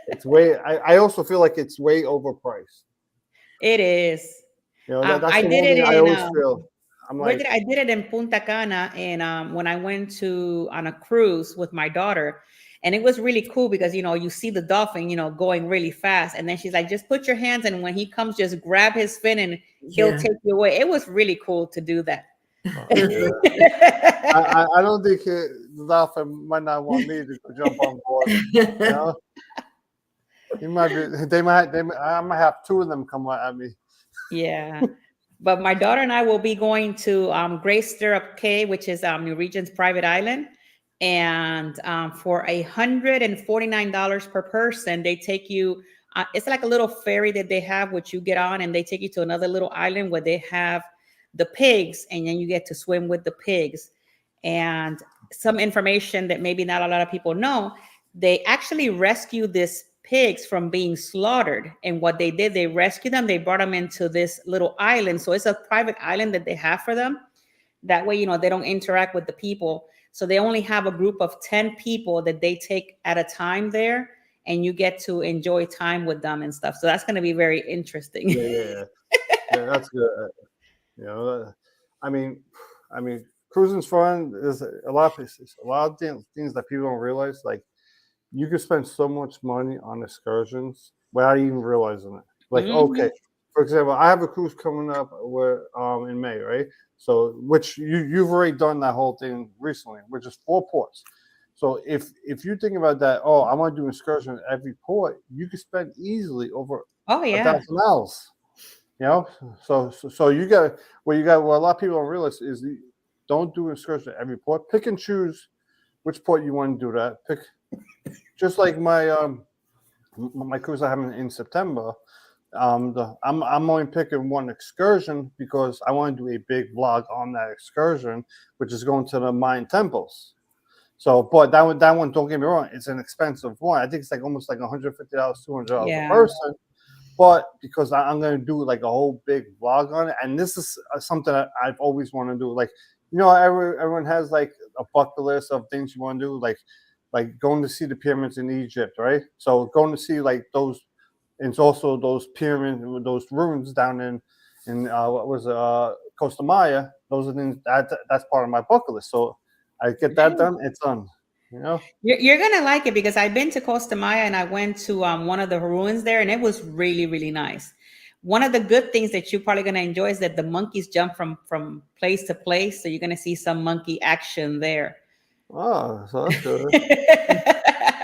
It's way. I also feel like it's way overpriced. It is. That's I the did one it thing I always feel. I did it in Punta Cana, and when I went on a cruise with my daughter, and it was really cool because you see the dolphin going really fast, and then she's like, just put your hands, and when he comes, just grab his fin and he'll take you away. It was really cool to do that. I don't think the dolphin might not want me to jump on board. He might be. I might have two of them come at me. Yeah. But my daughter and I will be going to Great Stirrup Cay, which is New Regent's private island. And for $149 per person, they take you, it's like a little ferry that they have, which you get on, and they take you to another little island where they have the pigs, and then you get to swim with the pigs. And some information that maybe not a lot of people know, they actually rescue this pigs from being slaughtered. And what they did, they rescued them, they brought them into this little island. So it's a private island that they have for them. That way, they don't interact with the people. So they only have a group of 10 people that they take at a time there, and you get to enjoy time with them and stuff. So that's going to be very interesting. Yeah, that's good. I mean, cruising's fun. There's a lot of things that people don't realize. Like, you can spend so much money on excursions without even realizing it. Like, okay, for example, I have a cruise coming up in May, right? So, which you've already done that whole thing recently, which is 4 ports. So if you think about that, I want to do an excursion at every port, you could spend easily over $1,000. So you got what a lot of people don't realize is don't do an excursion at every port. Pick and choose which port you want to do that. Pick. Just like my cruise I have in September, I'm only picking one excursion because I want to do a big vlog on that excursion, which is going to the Mayan temples. So, but that one, don't get me wrong, it's an expensive one. I think it's like almost like $150, $200 a person. But because I'm going to do like a whole big vlog on it, and this is something that I've always wanted to do. Like, everyone has like a bucket list of things you want to do, like going to see the pyramids in Egypt, right? So going to see like those, and it's also those pyramids, those ruins down in Costa Maya. Those are things that's part of my bucket list. So I get that done, it's done. You're gonna like it because I've been to Costa Maya, and I went to one of the ruins there, and it was really, really nice. One of the good things that you're probably gonna enjoy is that the monkeys jump from place to place, so you're gonna see some monkey action there. Oh, so that's good.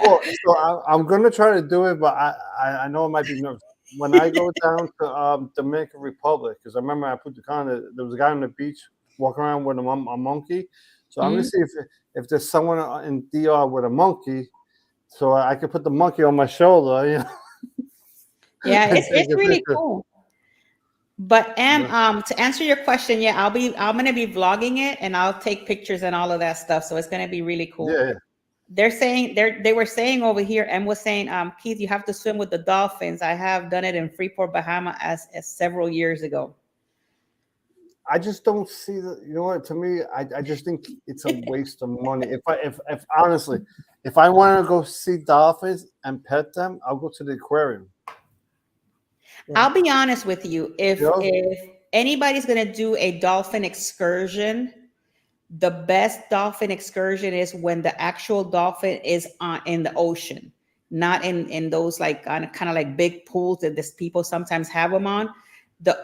Well, so I'm gonna try to do it, but I know it might be nervous. When I go down to Dominican Republic, because I remember I put the comment, there was a guy on the beach walking around with a monkey. So I'm gonna see if there's someone in DR with a monkey, so I can put the monkey on my shoulder. Yeah, it's really cool. But to answer your question, I'm gonna be vlogging it, and I'll take pictures and all of that stuff. So it's gonna be really cool. Yeah. They were saying over here, and was saying, Keith, you have to swim with the dolphins. I have done it in Freeport, Bahama as several years ago. I just don't see that. You know what? To me, I just think it's a waste of money. If honestly, if I want to go see dolphins and pet them, I'll go to the aquarium. I'll be honest with you. If anybody's going to do a dolphin excursion, The best dolphin excursion is when the actual dolphin is in the ocean, not in those like kind of like big pools that this people sometimes have them on. The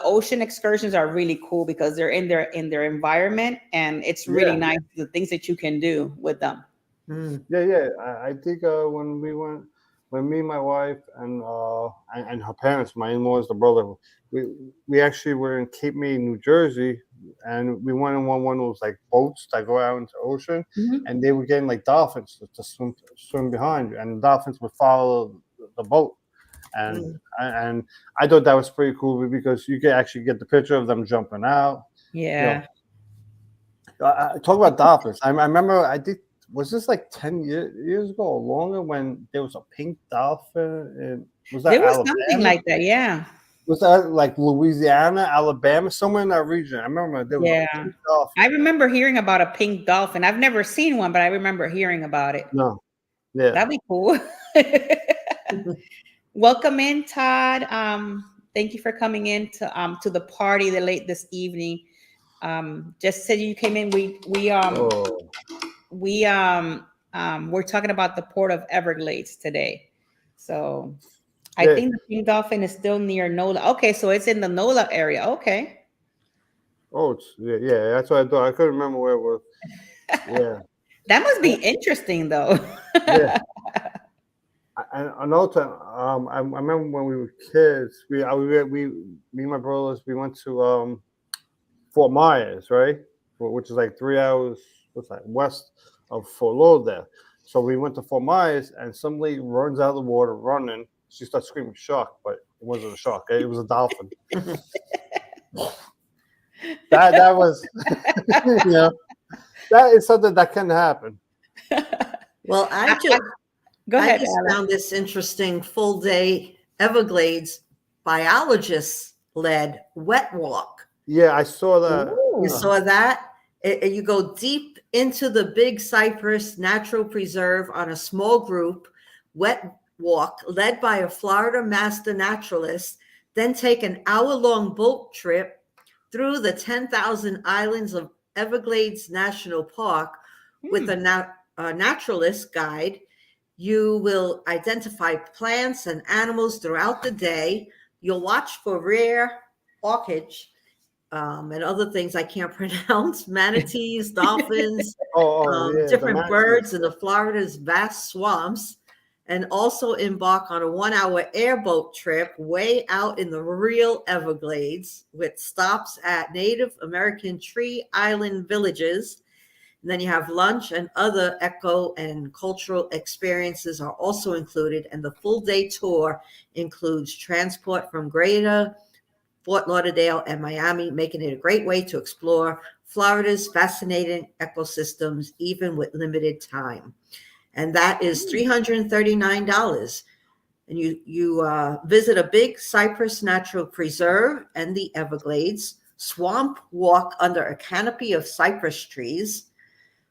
ocean excursions are really cool because they're in their environment, and it's really Yeah. nice the things that you can do with them. Mm. Yeah. I think when we went, when me, my wife, and her parents, my in-laws, the brother, we we actually were in Cape May, New Jersey, and we went on one of those like boats that go out into the ocean, Mhm. and they were getting like dolphins to swim behind, and dolphins would follow the boat, and Mm. and I thought that was pretty cool because you could actually get the picture of them jumping out. You know, Yeah. talk about dolphins. I remember. I think was this like 10 years ago or longer when there was a pink dolphin in was that There was something Alabama? like that. Yeah. Was that like Louisiana, Alabama, somewhere in that region? I remember there was a Yeah. pink dolphin. I remember hearing about a pink dolphin. I've never seen one, but I remember hearing about it. No, yeah. That'd be cool. Welcome in, Todd. Thank you for coming in to the party the late this evening. Just said you came in. Oh, We're talking about the port of Everglades today. So I yeah. think the pink dolphin is still near NOLA. Okay, so it's in the NOLA area. Okay. Oh, yeah. That's what I thought. I couldn't remember where it was. Yeah, That must be I- interesting though. yeah. And another time, I remember when we were kids. Me and my brothers, we went to Fort Myers, right? Which is like 3 hours, what's that, west of Fort Lauderdale. So we went to Fort Myers, and some lady runs out of the water running. She starts screaming shark, but it wasn't a shark. It was a dolphin. That was, you know, that is something that can happen. Well, Go I ahead, just Alex. found this interesting full day Everglades biologists led wet walk. Yeah, I saw that. You Ooh. saw that? You go deep into the Big Cypress Natural Preserve on a small group wet walk led by a Florida master naturalist, then take an hour-long boat trip through the 10,000 islands of Everglades National Park with a naturalist guide. You will identify plants and animals throughout the day. You'll watch for rare orchids and other things I can't pronounce, manatees, dolphins, Yeah, the different manatees. birds in the Florida's vast swamps, and also embark on a 1 hour airboat trip way out in the real Everglades with stops at Native American tree island villages. And then you have lunch, and other eco and cultural experiences are also included. And the full day tour includes transport from Greater Fort Lauderdale and Miami, making it a great way to explore Florida's fascinating ecosystems, even with limited time. And that is $339. And you visit a Big Cypress Natural Preserve and the Everglades, swamp walk under a canopy of cypress trees,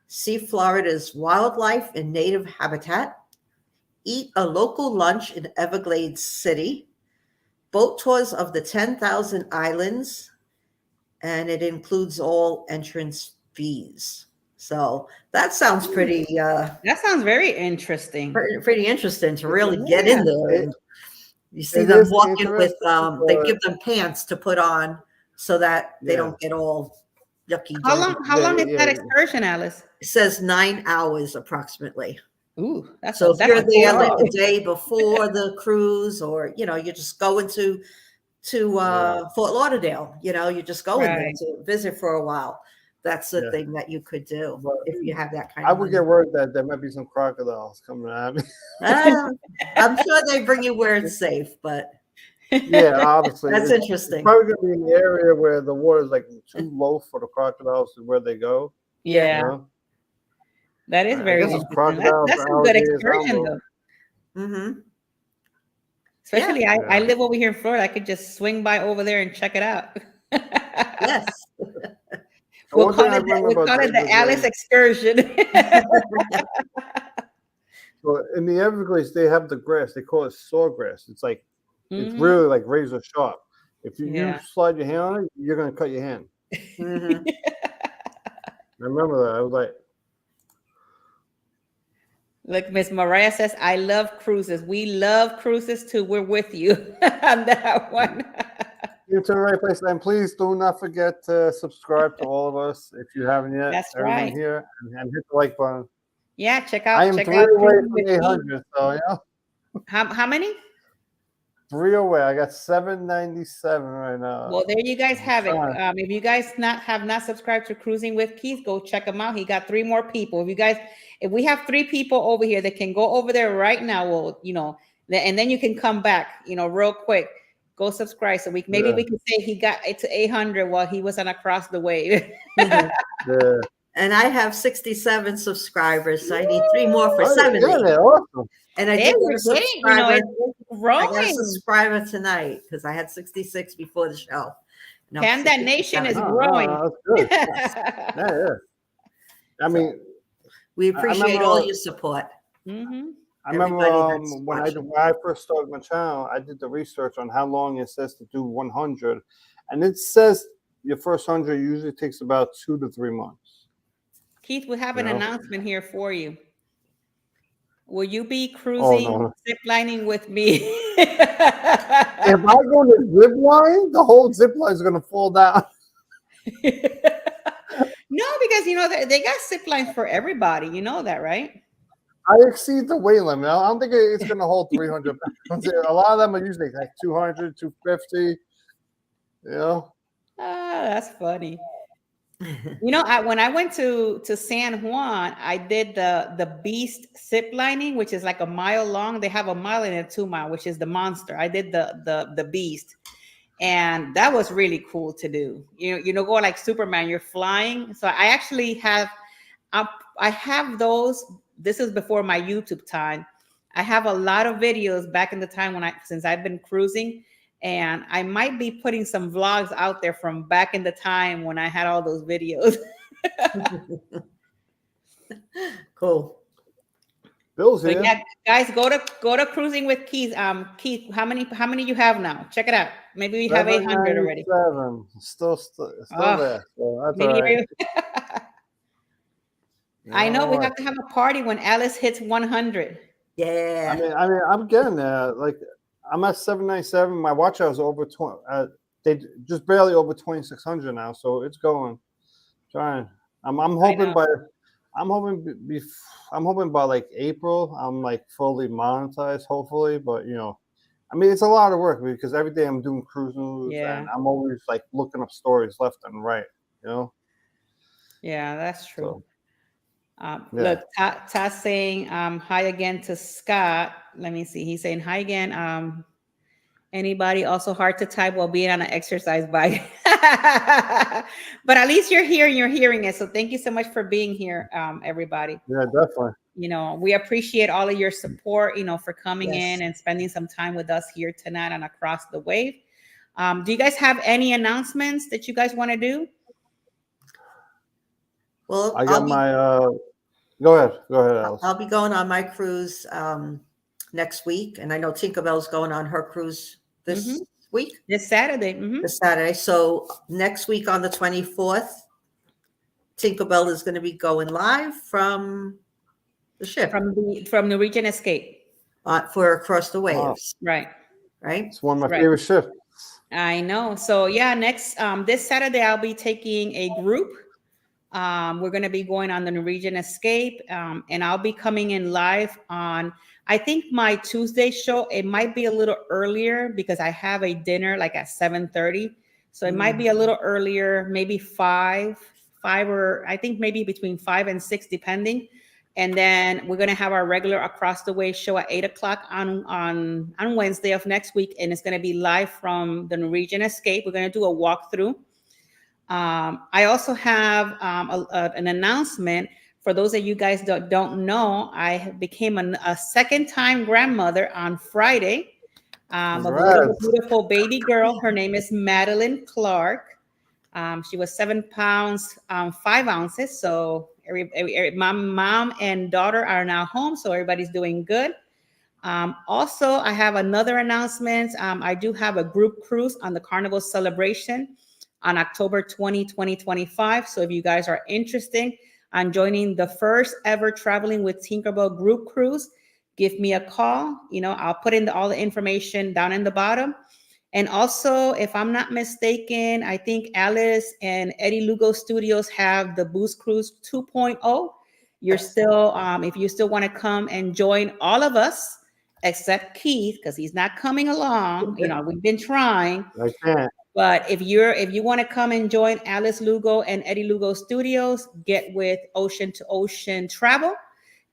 see Florida's wildlife and native habitat, eat a local lunch in Everglades City, boat tours of the 10,000 islands, and it includes all entrance fees. So that sounds That sounds very interesting. pretty interesting to really get Yeah. in there. It, And you see it them is walking with, interesting, they but give them pants to put on so that they yeah, don't get all yucky, How dirty. long? How long is that yeah. excursion, Alice? It says 9 hours approximately. Ooh, So if that's you're a cool there like ride. the day before the cruise, or you're just going to Yeah, Fort Lauderdale, you're just going there Right. to visit for a while. That's the yeah. thing that you could do But if you have that kind I of would money. get worried that there might be some crocodiles coming at me. Uh, I'm sure they bring you where it's safe, but Yeah, obviously, that's it's interesting. probably gonna be in the area where the water is like too low for the crocodiles to where they go. Yeah. Yeah, You know, that is I very guess it's interesting. crocodiles, That's some good alligators. I don't excursion know. though. Mm-hmm. Yeah. Especially I Yeah. live over here in Florida. I could just swing by over there and check it out. Yes. And one thing I remember We'll about call the it the Alice Everglades, excursion. so in the Everglades, they have the grass. They call it sawgrass. It's Mhm. really like razor sharp. If you Yeah. slide your hand on it, you're gonna cut your hand. Mm-hmm. I remember that. I was like, Look, Miss Mariah says, I love cruises. We love cruises too. We're with you on that one. "You're to the right place." And please do not forget to subscribe to all of us if you haven't yet. That's Everyone right. here, and hit the like button. Yeah, check I out am check 3 out away Cruising from with Keith. 800. So How many? 3 away. I got 797 right now. Well, there you guys have it. Trying. If you guys have not subscribed to Cruising with Keith, go check him out. He got 3 more people. If we have 3 people over here that can go over there right now, well, and then you can come back, real quick. Go subscribe so maybe we can say he got it to 800 while he was on Across the Wave. Yeah. And I have 67 subscribers, so I need 3 more for Oh, 70. yeah, awesome. And I There did we get a go. subscriber. It's I got a growing. subscriber tonight because I had 66 before the show. No, Panda Nation is 67. growing. That's good. Yeah. I mean, We appreciate remember- all your support. Mm-hmm. I remember Everybody that's when watching. I first started my channel, I did the research on how long it says to do 100, and it says your first 100 usually takes about 2 to 3 months. Keith, we have an Yeah. announcement here for you. Will you be cruising, no. ziplining with me? If I go to zip line, the whole zip line is gonna fall down. No, because they got zip lines for everybody. You know that, right? I exceed the weight limit. I don't think it's gonna hold 300 pounds. A lot of them are usually like 200, 250. That's funny. When I went to San Juan, I did the Beast zip lining, which is like a mile long. They have a mile and a 2 mile, which is the monster. I did the Beast, and that was really cool to do. Go like Superman, you're flying. So I actually have, I have those. This is before my YouTube time. I have a lot of videos back in the time since I've been cruising. And I might be putting some vlogs out there from back in the time when I had all those videos. Cool. Bill's But here. yeah, guys, go to Cruising with Keith. Keith, how many you have now? Check it out. Maybe we have 800 already. 797. Still there. So that's all right. I know we All right. have to have a party when Alice hits 100. Yeah. I mean, I'm getting there. Like, I'm at 797. My watch hour is over 20. They just barely over 2,600 now, so it's going. Trying. I'm hoping by like April, I'm like fully monetized, hopefully. But I mean, it's a lot of work because every day I'm doing cruise news, and I'm always like looking up stories left and right. Yeah, that's true. So, Look, Todd's saying hi again to Scott. Let me see. He's saying hi again. Anybody also hard to type while being on an exercise bike. But at least you're here and you're hearing it. So thank you so much for being here, everybody. yeah, definitely. We appreciate all of your support, for coming Yes. in and spending some time with us here tonight on Across the Wave. Do you guys have any announcements that you guys want to do? Well, I got my. Go ahead, Alice. I'll be going on my cruise next week, and I know Tinkerbell's going on her cruise this week. This Saturday. This Saturday. So next week on the 24th, Tinkerbell is going to be going live from the ship from Norwegian Escape for Across the Waves. Right. It's one of my favorite ships. I know. So yeah, next this Saturday I'll be taking a group. We're going to be going on the Norwegian Escape, and I'll be coming in live on, I think my Tuesday show. It might be a little earlier because I have a dinner like at 7:30. So it might be a little earlier, maybe 5 or I think maybe between 5 and 6, depending. And then we're going to have our regular Across the Way show at 8 o'clock on Wednesday of next week. And it's going to be live from the Norwegian Escape. We're going to do a walkthrough. I also have an announcement for those of you guys that don't know. I became a second-time grandmother on Friday. A beautiful baby girl. Her name is Madeline Clark. She was 7 pounds 5 ounces. So my mom and daughter are now home, so everybody's doing good. Also, I have another announcement. I do have a group cruise on the Carnival Celebration on October 20, 2025. So if you guys are interested on joining the first ever Traveling with Tinkerbell group cruise, give me a call. I'll put in all the information down in the bottom. And also, if I'm not mistaken, I think Alice and Eddie Lugo Studios have the Boost Cruise 2.0. You're still, if you still want to come and join all of us, except Keith, because he's not coming along. We've been trying. I can't. But if you want to come and join Alice Lugo and Eddie Lugo Studios, get with Ocean to Ocean Travel,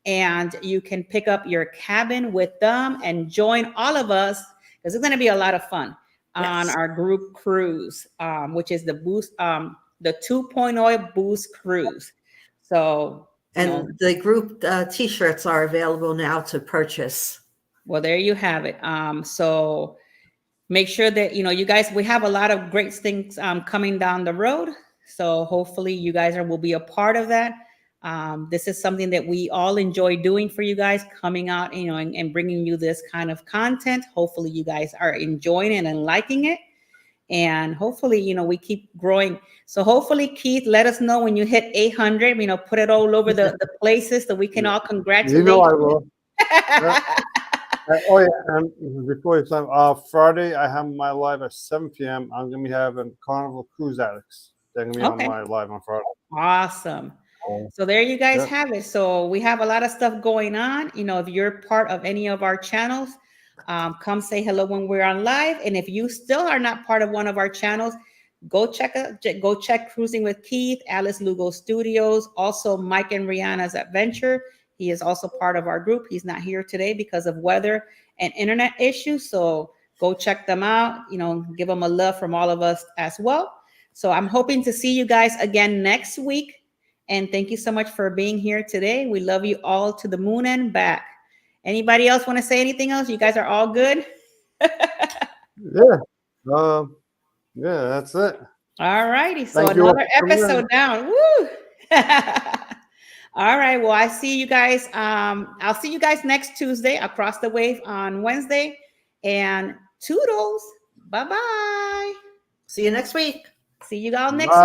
and you can pick up your cabin with them and join all of us, because it's going to be a lot of fun on our group cruise, which is the Boost, the 2.0 Boost Cruise. So, the group T-shirts are available now to purchase. Well, there you have it. So make sure that, you guys, we have a lot of great things coming down the road. So hopefully you guys will be a part of that. This is something that we all enjoy doing for you guys, coming out, and bringing you this kind of content. Hopefully you guys are enjoying it and liking it. And hopefully, we keep growing. So hopefully, Keith, let us know when you hit 800, put it all over the places so we can all congratulate you. I will. Oh, yeah. And before it's time, Friday, I have my live at 7 p.m. I'm going to be having Carnival Cruise Addicts. They're going to be on my live on Friday. Awesome. So there you guys have it. So we have a lot of stuff going on. If you're part of any of our channels, come say hello when we're on live. And if you still are not part of one of our channels, go check Cruising with Keith, Alice Lugo Studios, also Mike and Rihanna's Adventure. He is also part of our group. He's not here today because of weather and internet issues. So go check them out, give them a love from all of us as well. So I'm hoping to see you guys again next week. And thank you so much for being here today. We love you all to the moon and back. Anybody else want to say anything else? You guys are all good? Yeah. That's it. All righty. So another episode down. Woo! All right. Well, I see you guys. I'll see you guys next Tuesday across the wave on Wednesday. And toodles. Bye-bye. See you next week. See you all next week.